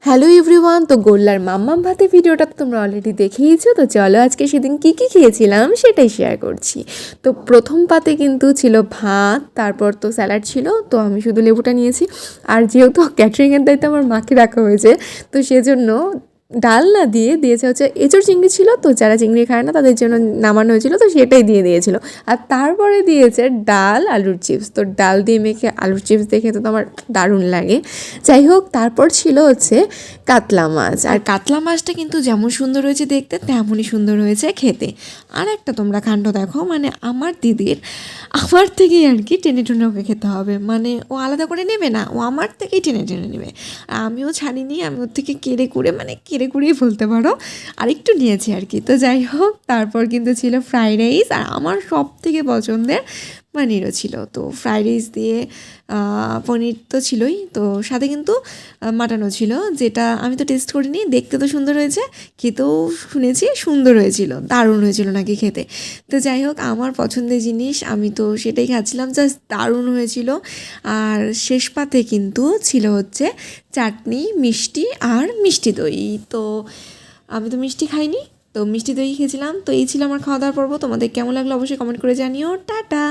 Hello everyone, তো গোল্লার মাম্মাম ভাতের ভিডিওটা তো তোমরা অলরেডি দেখেইছো। তো চলো আজকে সেদিন কী কী খেয়েছিলাম সেটাই শেয়ার করছি। তো প্রথম পাতে কিন্তু ছিল ভাত, তারপর তো স্যালাড ছিল, তো আমি শুধু লেবুটা নিয়েছি। আর যেহেতু ক্যাটারিংয়ের দায়িত্ব আমার মাকে রাখা হয়েছে, তো সেজন্য ডাল না দিয়েছে হচ্ছে এঁচোড় চিংড়ি ছিল, তো যারা চিংড়ি খায় না তাদের জন্য নামানো হয়েছিল, তো সেটাই দিয়েছিল। আর তারপরে দিয়েছে ডাল আলুর চিপস। তো ডাল দিয়ে মেখে আলুর চিপস দেখে তো আমার দারুণ লাগে। যাই হোক, তারপর ছিল হচ্ছে কাতলা মাছ। আর কাতলা মাছটা কিন্তু যেমন সুন্দর হয়েছে দেখতে, তেমনই সুন্দর হয়েছে খেতে। আর একটা তোমরা কাণ্ড দেখো, মানে আমার দিদির আমার থেকেই আর কি টেনে টুনে ওকে খেতে হবে, মানে ও আলাদা করে নেবে না, ও আমার থেকেই টেনে টেনে নেবে। আর আমিও ছাড়িনি, আমি ওর থেকে কেড়ে কুড়েই বলতে পারো আর একটু নিয়েছি আর কি। তো যাই হোক, তারপর কিন্তু ছিল ফ্রাইড রাইস, আর আমার সব থেকে পছন্দের পনিরও ছিল। তো ফ্রাইড রাইস দিয়ে পনির তো ছিলই, তো সাথে কিন্তু মাটনও ছিল, যেটা আমি তো টেস্ট করিনি। দেখতে তো সুন্দর হয়েছে, খেতেও শুনেছি সুন্দর হয়েছিল, দারুণ হয়েছিল নাকি খেতে। তো যাই হোক, আমার পছন্দের জিনিস, আমি তো সেটাই খাচ্ছিলাম, জাস্ট দারুণ হয়েছিল। আর শেষ পাতে কিন্তু ছিল হচ্ছে চাটনি, মিষ্টি আর মিষ্টি দই। তো আমি তো মিষ্টি খাইনি, তো মিষ্টি দই খেয়েছিলাম। তো এই ছিল আমার খাওয়া দাওয়ার পর্ব। তোমাদের কেমন লাগলো অবশ্যই কমেন্ট করে জানিও। টাটা।